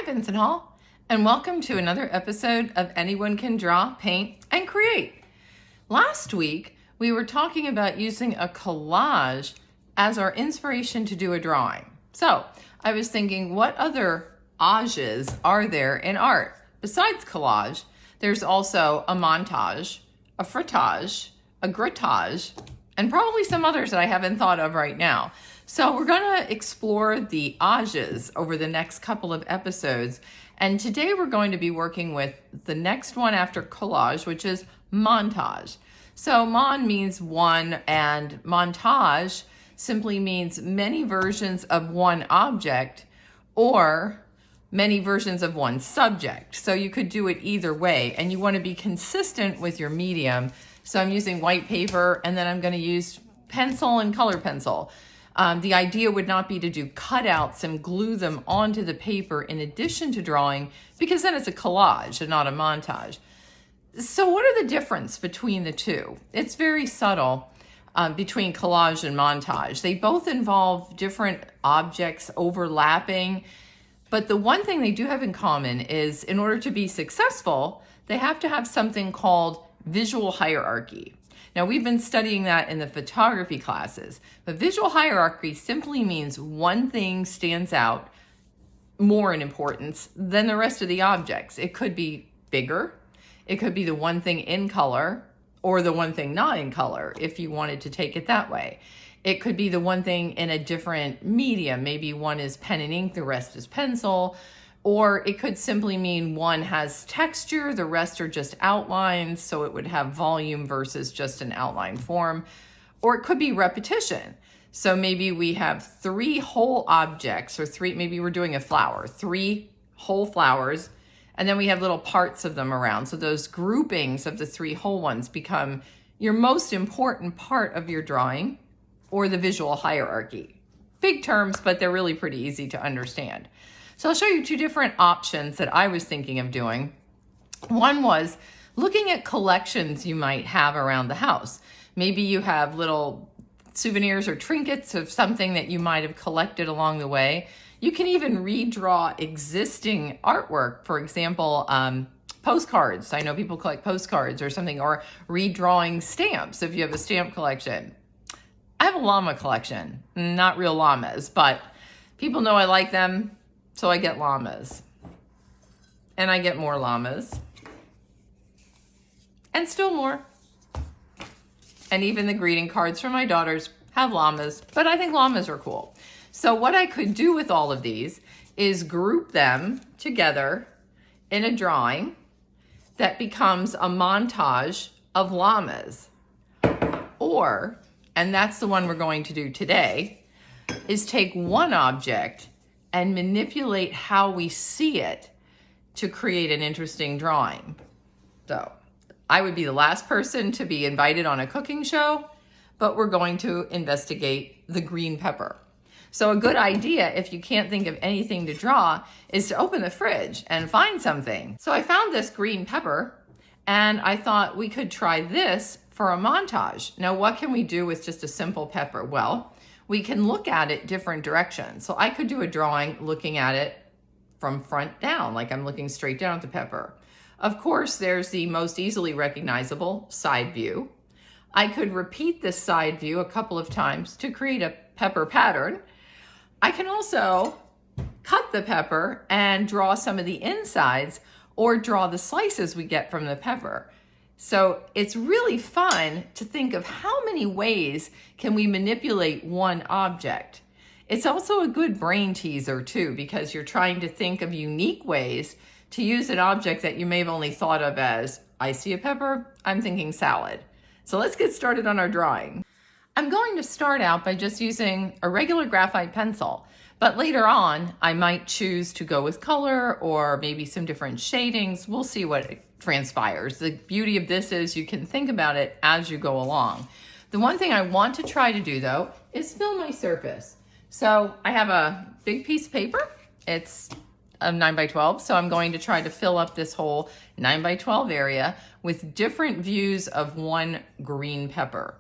Vincent Hall, and welcome to another episode of Anyone Can Draw, Paint, and Create. Last week, we were talking about using a collage as our inspiration to do a drawing. So, I was thinking, what other ages are there in art? Besides collage, there's also a montage, a frottage, a grattage, and probably some others that I haven't thought of right now. So we're going to explore the ages over the next couple of episodes. And today we're going to be working with the next one after collage, which is montage. So mon means one, and montage simply means many versions of one object or many versions of one subject. So you could do it either way, and you want to be consistent with your medium. So I'm using white paper, and then I'm going to use pencil and color pencil. The idea would not be to do cutouts and glue them onto the paper in addition to drawing, because then it's a collage and not a montage. So what are the difference between the two? It's very subtle between collage and montage. They both involve different objects overlapping, but the one thing they do have in common is in order to be successful, they have to have something called visual hierarchy. Now, we've been studying that in the photography classes, but visual hierarchy simply means one thing stands out more in importance than the rest of the objects. It could be bigger, it could be the one thing in color, or the one thing not in color, if you wanted to take it that way. It could be the one thing in a different medium. Maybe one is pen and ink, the rest is pencil. Or it could simply mean one has texture, the rest are just outlines, so it would have volume versus just an outline form. Or it could be repetition. So maybe we have three whole objects, or maybe we're doing a flower, three whole flowers, and then we have little parts of them around. So those groupings of the three whole ones become your most important part of your drawing, or the visual hierarchy. Big terms, but they're really pretty easy to understand. So I'll show you two different options that I was thinking of doing. One was looking at collections you might have around the house. Maybe you have little souvenirs or trinkets of something that you might have collected along the way. You can even redraw existing artwork. For example, postcards. I know people collect postcards or something, or redrawing stamps if you have a stamp collection. I have a llama collection, not real llamas, but people know I like them. So I get llamas, and I get more llamas, and still more. And even the greeting cards from my daughters have llamas, but I think llamas are cool. So what I could do with all of these is group them together in a drawing that becomes a montage of llamas. Or, and that's the one we're going to do today, is take one object and manipulate how we see it to create an interesting drawing. So I would be the last person to be invited on a cooking show, but we're going to investigate the green pepper. So a good idea, if you can't think of anything to draw, is to open the fridge and find something. So I found this green pepper, and I thought we could try this for a montage. Now, what can we do with just a simple pepper? Well, we can look at it different directions. So I could do a drawing looking at it from front down, like I'm looking straight down at the pepper. Of course, there's the most easily recognizable side view. I could repeat this side view a couple of times to create a pepper pattern. I can also cut the pepper and draw some of the insides, or draw the slices we get from the pepper. So it's really fun to think of how many ways can we manipulate one object. It's also a good brain teaser too, because you're trying to think of unique ways to use an object that you may have only thought of as, I see a pepper, I'm thinking salad. So let's get started on our drawing. I'm going to start out by just using a regular graphite pencil, but later on I might choose to go with color or maybe some different shadings. We'll see what transpires. The beauty of this is you can think about it as you go along. The one thing I want to try to do though is fill my surface. So I have a big piece of paper. It's a 9x12, so I'm going to try to fill up this whole 9x12 area with different views of one green pepper.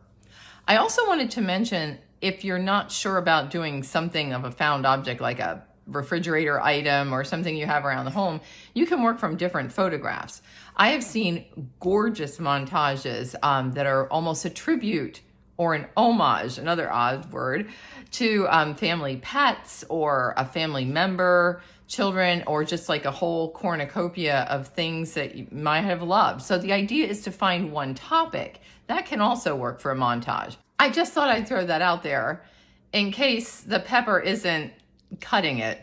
I also wanted to mention, if you're not sure about doing something of a found object like a refrigerator item or something you have around the home, you can work from different photographs. I have seen gorgeous montages that are almost a tribute or an homage, another odd word, to family pets or a family member, children, or just like a whole cornucopia of things that you might have loved. So the idea is to find one topic. That can also work for a montage. I just thought I'd throw that out there in case the pepper isn't cutting it.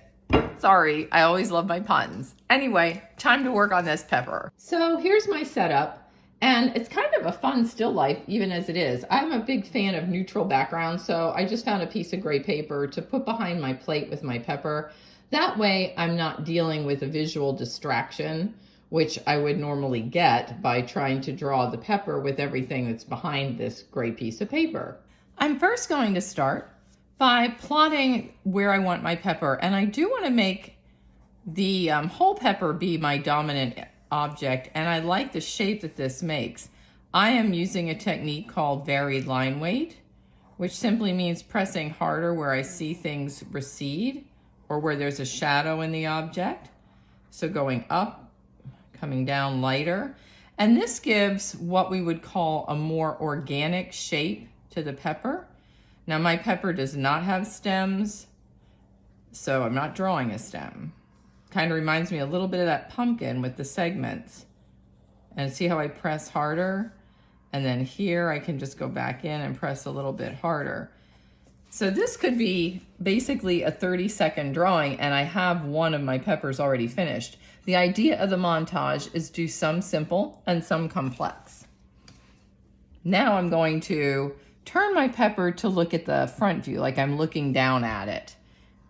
Sorry, I always love my puns. Anyway, time to work on this pepper. So here's my setup, and it's kind of a fun still life even as it is. I'm a big fan of neutral backgrounds, so I just found a piece of gray paper to put behind my plate with my pepper. That way I'm not dealing with a visual distraction, which I would normally get by trying to draw the pepper with everything that's behind this gray piece of paper. I'm first going to start by plotting where I want my pepper, and I do want to make the whole pepper be my dominant object, and I like the shape that this makes. I am using a technique called varied line weight, which simply means pressing harder where I see things recede or where there's a shadow in the object. So going up, coming down lighter, and this gives what we would call a more organic shape to the pepper. Now my pepper does not have stems, so I'm not drawing a stem. Kind of reminds me a little bit of that pumpkin with the segments. And see how I press harder? And then here I can just go back in and press a little bit harder. So this could be basically a 30-second drawing, and I have one of my peppers already finished. The idea of the montage is do some simple and some complex. Now I'm going to turn my pepper to look at the front view, like I'm looking down at it,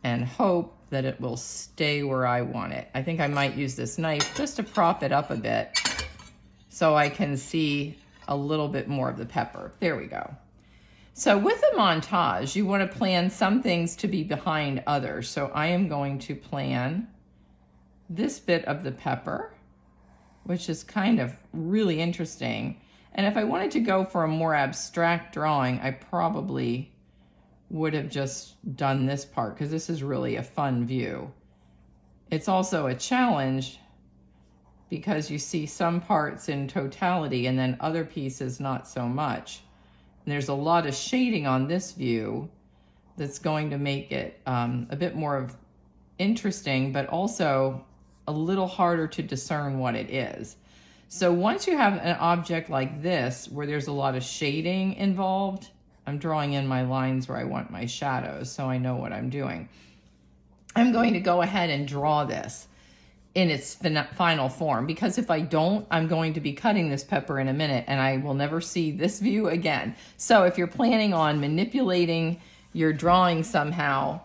and hope that it will stay where I want it. I think I might use this knife just to prop it up a bit so I can see a little bit more of the pepper. There we go. So with a montage, you want to plan some things to be behind others. So I am going to plan this bit of the pepper, which is kind of really interesting. And if I wanted to go for a more abstract drawing, I probably would have just done this part because this is really a fun view. It's also a challenge because you see some parts in totality and then other pieces not so much. And there's a lot of shading on this view that's going to make it a bit more of interesting, but also a little harder to discern what it is. So once you have an object like this, where there's a lot of shading involved, I'm drawing in my lines where I want my shadows so I know what I'm doing. I'm going to go ahead and draw this in its final form, because if I don't, I'm going to be cutting this pepper in a minute and I will never see this view again. So if you're planning on manipulating your drawing somehow,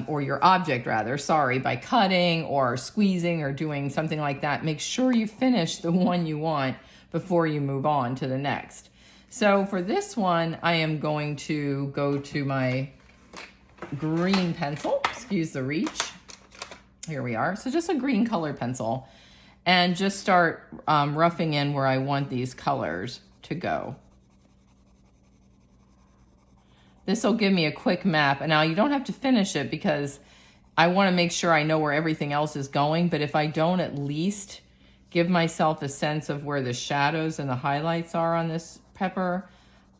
or your object rather, sorry, by cutting or squeezing or doing something like that, make sure you finish the one you want before you move on to the next. So for this one, I am going to go to my green pencil, excuse the reach. Here we are. So just a green color pencil, and just start roughing in where I want these colors to go. This will give me a quick map. And now you don't have to finish it because I want to make sure I know where everything else is going. But if I don't at least give myself a sense of where the shadows and the highlights are on this pepper,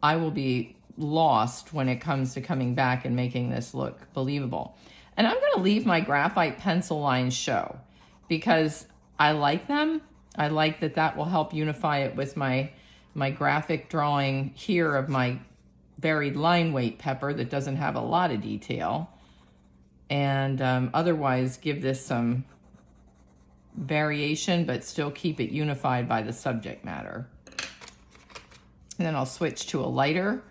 I will be lost when it comes to coming back and making this look believable. And I'm going to leave my graphite pencil lines show because I like them. I like that that will help unify it with my graphic drawing here of my varied line weight pepper that doesn't have a lot of detail, and otherwise give this some variation but still keep it unified by the subject matter. And then I'll switch to a lighter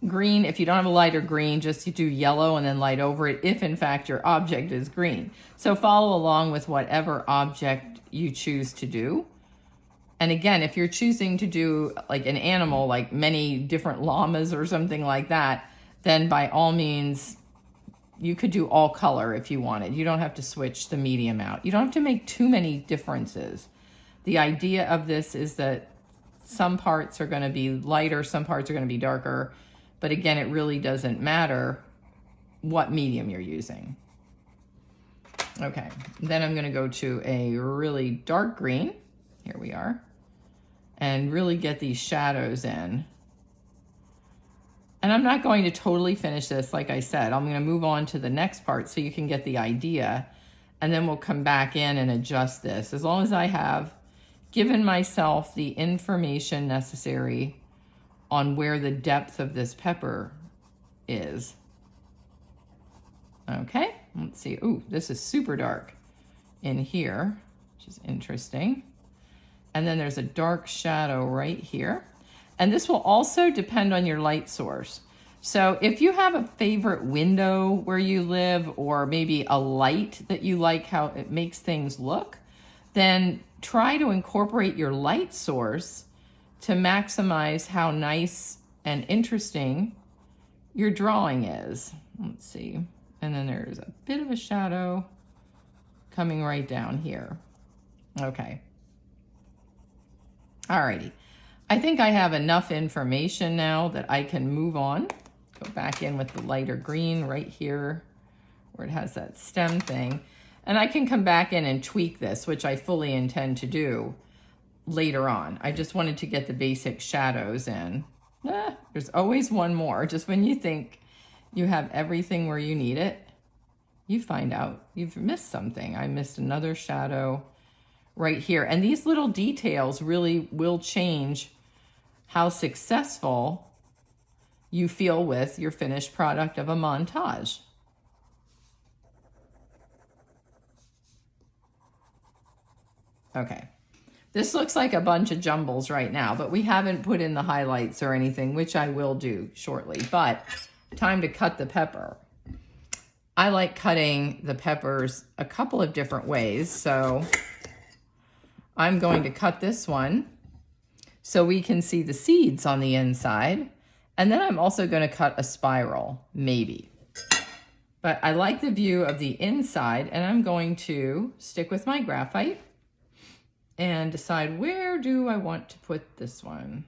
green. If you don't have a lighter green, just you do yellow and then light over it if in fact your object is green. So follow along with whatever object you choose to do. And again, if you're choosing to do like an animal, like many different llamas or something like that, then by all means, you could do all color if you wanted. You don't have to switch the medium out. You don't have to make too many differences. The idea of this is that some parts are going to be lighter, some parts are going to be darker. But again, it really doesn't matter what medium you're using. Okay, then I'm going to go to a really dark green. Here we are. And really get these shadows in. And I'm not going to totally finish this, like I said. I'm going to move on to the next part so you can get the idea. And then we'll come back in and adjust this. As long as I have given myself the information necessary on where the depth of this pepper is. Okay, let's see. Ooh, this is super dark in here, which is interesting. And then there's a dark shadow right here. And this will also depend on your light source. So if you have a favorite window where you live, or maybe a light that you like how it makes things look, then try to incorporate your light source to maximize how nice and interesting your drawing is. Let's see. And then there's a bit of a shadow coming right down here. Okay. Alrighty. I think I have enough information now that I can move on. Go back in with the lighter green right here where it has that stem thing. And I can come back in and tweak this, which I fully intend to do later on. I just wanted to get the basic shadows in. There's always one more. Just when you think you have everything where you need it, you find out you've missed something. I missed another shadow right here. And these little details really will change how successful you feel with your finished product of a montage. Okay, this looks like a bunch of jumbles right now, but we haven't put in the highlights or anything, which I will do shortly. But time to cut the pepper. I like cutting the peppers a couple of different ways, so I'm going to cut this one so we can see the seeds on the inside. And then I'm also going to cut a spiral, maybe. But I like the view of the inside, and I'm going to stick with my graphite and decide where do I want to put this one.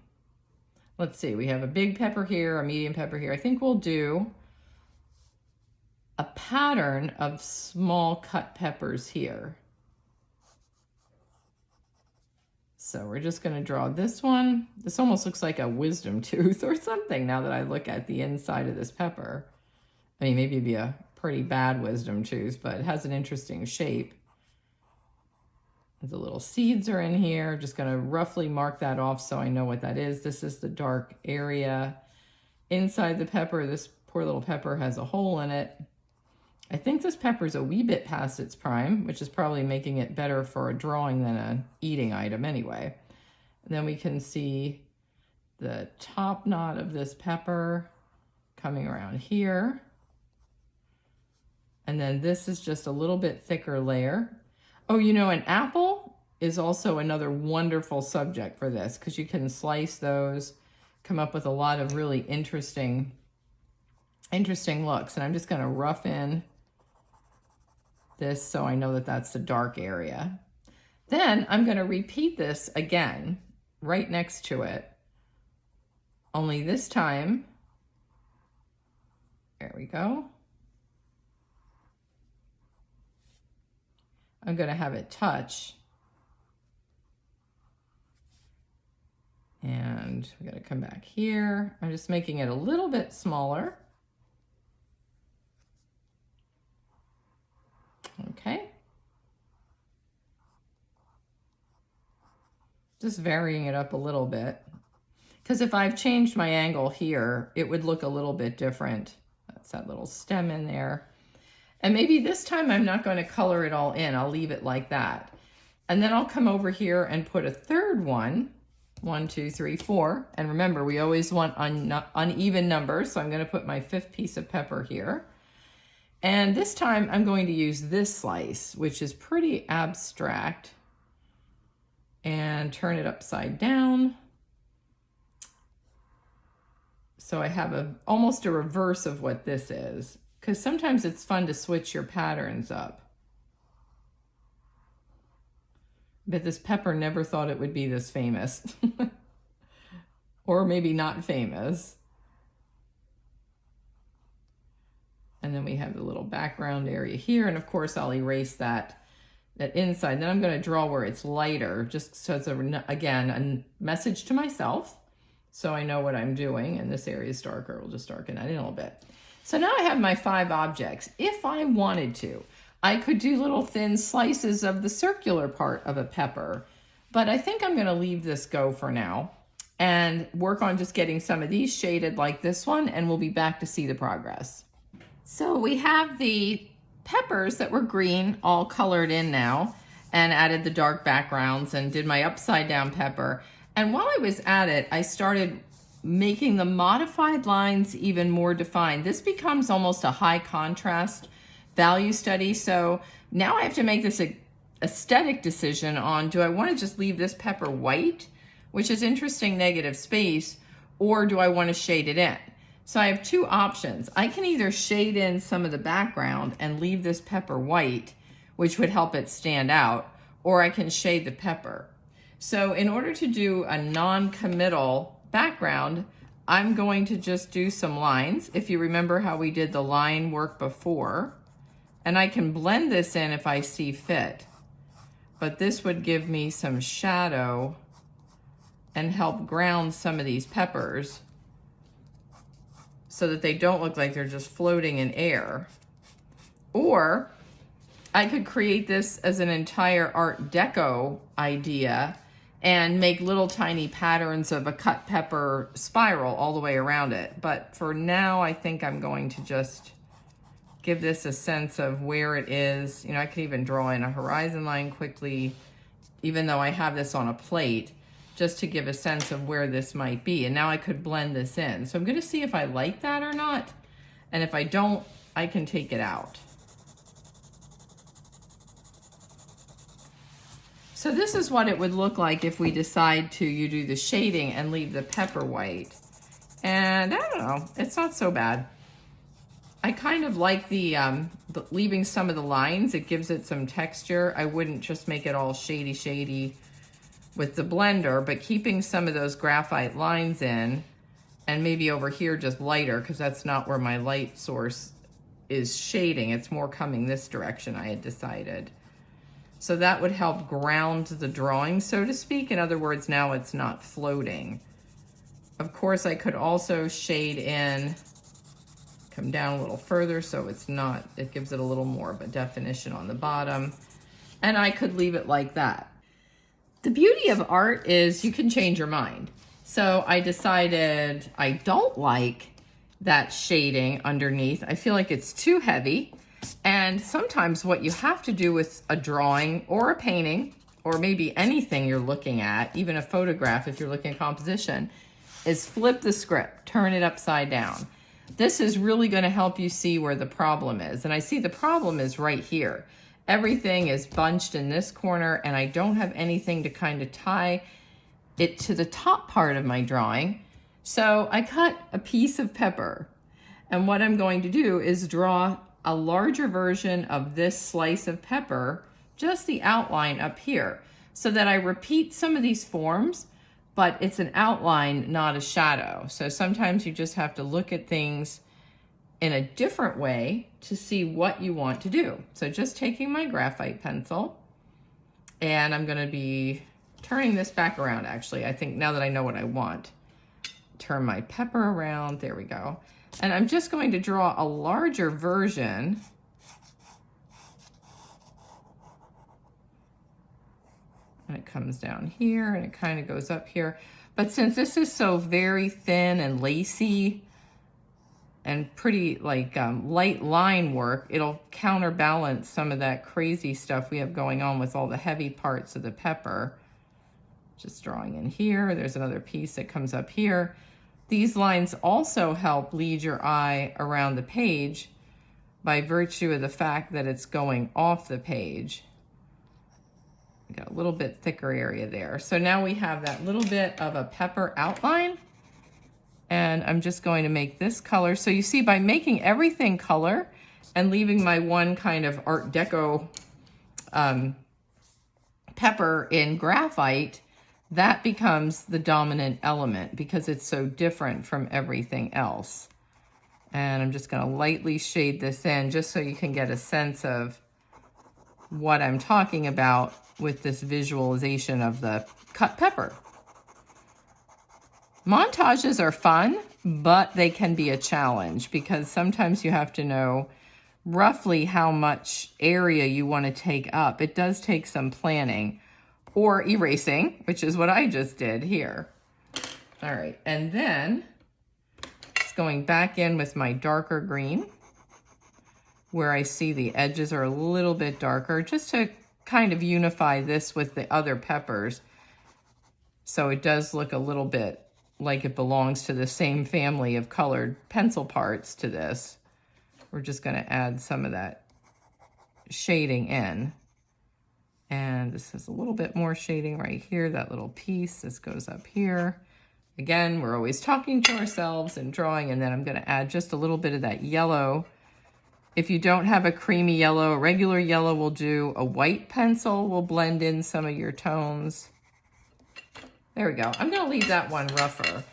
Let's see, we have a big pepper here, a medium pepper here. I think we'll do a pattern of small cut peppers here. So we're just going to draw this one. This almost looks like a wisdom tooth or something now that I look at the inside of this pepper. I mean, maybe it'd be a pretty bad wisdom tooth, but it has an interesting shape. The little seeds are in here. Just going to roughly mark that off so I know what that is. This is the dark area inside the pepper. This poor little pepper has a hole in it. I think this pepper is a wee bit past its prime, which is probably making it better for a drawing than an eating item anyway. And then we can see the top knot of this pepper coming around here. And then this is just a little bit thicker layer. Oh, you know, an apple is also another wonderful subject for this because you can slice those, come up with a lot of really interesting looks. And I'm just going to rough in this so I know that that's the dark area. Then I'm going to repeat this again right next to it. Only this time, there we go. I'm going to have it touch. And we got to come back here. I'm just making it a little bit smaller. Okay. Just varying it up a little bit. Because if I've changed my angle here, it would look a little bit different. That's that little stem in there. And maybe this time I'm not going to color it all in. I'll leave it like that. And then I'll come over here and put a third one. 1, 2, 3, 4. And remember, we always want uneven numbers. So I'm going to put my 5th piece of pepper here. And this time I'm going to use this slice, which is pretty abstract, and turn it upside down. So I have almost a reverse of what this is, because sometimes it's fun to switch your patterns up. But this pepper never thought it would be this famous. Or maybe not famous. And then we have the little background area here. And of course I'll erase that inside. Then I'm going to draw where it's lighter, just so it's, again, a message to myself. So I know what I'm doing. And this area is darker. We'll just darken that in a little bit. So now I have my 5 objects. If I wanted to, I could do little thin slices of the circular part of a pepper. But I think I'm going to leave this go for now and work on just getting some of these shaded like this one, and we'll be back to see the progress. So we have the peppers that were green all colored in now, and added the dark backgrounds and did my upside down pepper. And while I was at it, I started making the modified lines even more defined. This becomes almost a high contrast value study. So now I have to make this aesthetic decision on, do I want to just leave this pepper white, which is interesting negative space, or do I want to shade it in? So I have 2 options. I can either shade in some of the background and leave this pepper white, which would help it stand out, or I can shade the pepper. So in order to do a non-committal background, I'm going to just do some lines. If you remember how we did the line work before, and I can blend this in if I see fit, but this would give me some shadow and help ground some of these peppers so that they don't look like they're just floating in air. Or I could create this as an entire Art Deco idea and make little tiny patterns of a cut pepper spiral all the way around it. But for now, I think I'm going to just give this a sense of where it is. You know, I could even draw in a horizon line quickly, even though I have this on a plate, just to give a sense of where this might be. And now I could blend this in. So I'm going to see if I like that or not. And if I don't, I can take it out. So this is what it would look like if we decide to, you do the shading and leave the pepper white. And I don't know, it's not so bad. I kind of like the leaving some of the lines. It gives it some texture. I wouldn't just make it all shady with the blender, but keeping some of those graphite lines in, and maybe over here just lighter, because that's not where my light source is shading. It's more coming this direction, I had decided. So that would help ground the drawing, so to speak. In other words, now it's not floating. Of course, I could also shade in, come down a little further so it's not, it gives it a little more of a definition on the bottom. And I could leave it like that. The beauty of art is you can change your mind. So I decided I don't like that shading underneath. I feel like it's too heavy. And sometimes what you have to do with a drawing or a painting, or maybe anything you're looking at, even a photograph if you're looking at composition, is flip the script, turn it upside down. This is really going to help you see where the problem is. And I see the problem is right here. Everything is bunched in this corner, and I don't have anything to kind of tie it to the top part of my drawing. So I cut a piece of pepper. And what I'm going to do is draw a larger version of this slice of pepper, just the outline up here, so that I repeat some of these forms, but it's an outline, not a shadow. So sometimes you just have to look at things in a different way to see what you want to do. So just taking my graphite pencil, and I'm gonna be turning this back around actually. I think now that I know what I want, turn my pepper around, there we go. And I'm just going to draw a larger version. And it comes down here and it kind of goes up here. But since this is so very thin and lacy and pretty like light line work, it'll counterbalance some of that crazy stuff we have going on with all the heavy parts of the pepper. Just drawing in here. There's another piece that comes up here. These lines also help lead your eye around the page by virtue of the fact that it's going off the page. We got a little bit thicker area there. So now we have that little bit of a pepper outline, and I'm just going to make this color. So you see, by making everything color and leaving my one kind of Art Deco pepper in graphite, that becomes the dominant element because it's so different from everything else. And I'm just gonna lightly shade this in just so you can get a sense of what I'm talking about with this visualization of the cut pepper. Montages are fun, but they can be a challenge because sometimes you have to know roughly how much area you want to take up. It does take some planning or erasing, which is what I just did here. All right, and then just going back in with my darker green where I see the edges are a little bit darker, just to kind of unify this with the other peppers. So it does look a little bit like it belongs to the same family of colored pencil parts to this. We're just going to add some of that shading in. And this has a little bit more shading right here, that little piece. This goes up here. Again, we're always talking to ourselves and drawing, and then I'm going to add just a little bit of that yellow. If you don't have a creamy yellow, a regular yellow will do. A white pencil will blend in some of your tones. There we go. I'm going to leave that one rougher.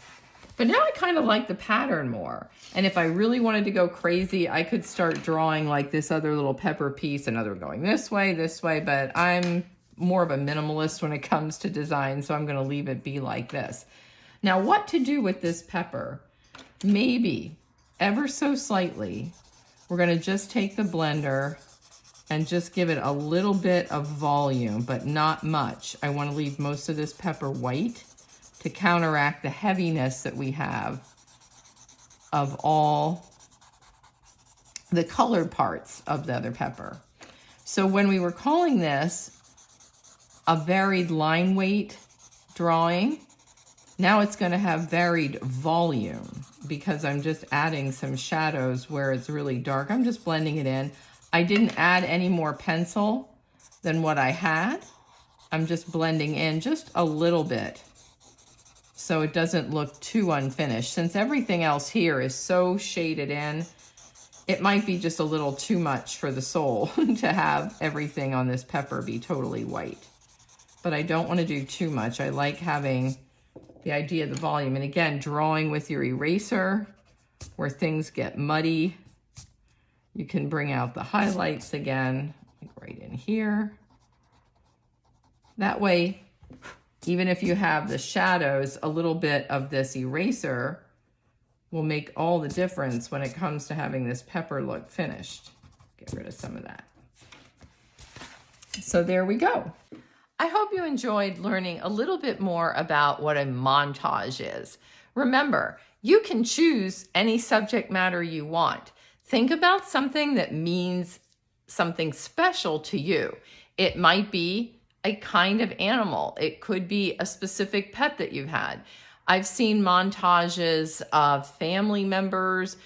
But now I kind of like the pattern more. And if I really wanted to go crazy, I could start drawing like this other little pepper piece, another going this way, but I'm more of a minimalist when it comes to design, so I'm going to leave it be like this. Now, what to do with this pepper? Maybe, ever so slightly, we're going to just take the blender and just give it a little bit of volume, but not much. I want to leave most of this pepper white to counteract the heaviness that we have of all the colored parts of the other pepper. So when we were calling this a varied line weight drawing, now it's going to have varied volume because I'm just adding some shadows where it's really dark. I'm just blending it in. I didn't add any more pencil than what I had. I'm just blending in just a little bit so it doesn't look too unfinished. Since everything else here is so shaded in, it might be just a little too much for the soul to have everything on this pepper be totally white. But I don't want to do too much. I like having the idea of the volume. And again, drawing with your eraser where things get muddy. You can bring out the highlights again, like right in here. That way, even if you have the shadows, a little bit of this eraser will make all the difference when it comes to having this pepper look finished. Get rid of some of that. So there we go. I hope you enjoyed learning a little bit more about what a montage is. Remember, you can choose any subject matter you want. Think about something that means something special to you. It might be a kind of animal. It could be a specific pet that you've had. I've seen montages of family members,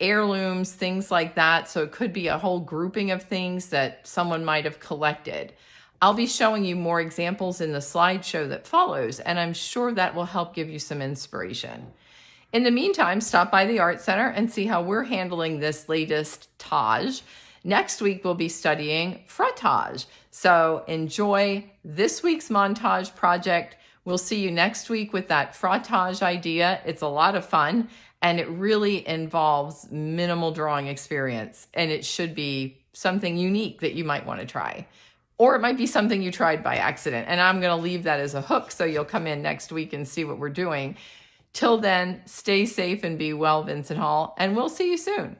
heirlooms, things like that. So it could be a whole grouping of things that someone might have collected. I'll be showing you more examples in the slideshow that follows, and I'm sure that will help give you some inspiration. In the meantime, stop by the Art Center and see how we're handling this latest Taj. Next week, we'll be studying frottage. So enjoy this week's montage project. We'll see you next week with that frottage idea. It's a lot of fun, and it really involves minimal drawing experience, and it should be something unique that you might want to try. Or it might be something you tried by accident, and I'm going to leave that as a hook so you'll come in next week and see what we're doing. Till then, stay safe and be well, Vincent Hall, and we'll see you soon.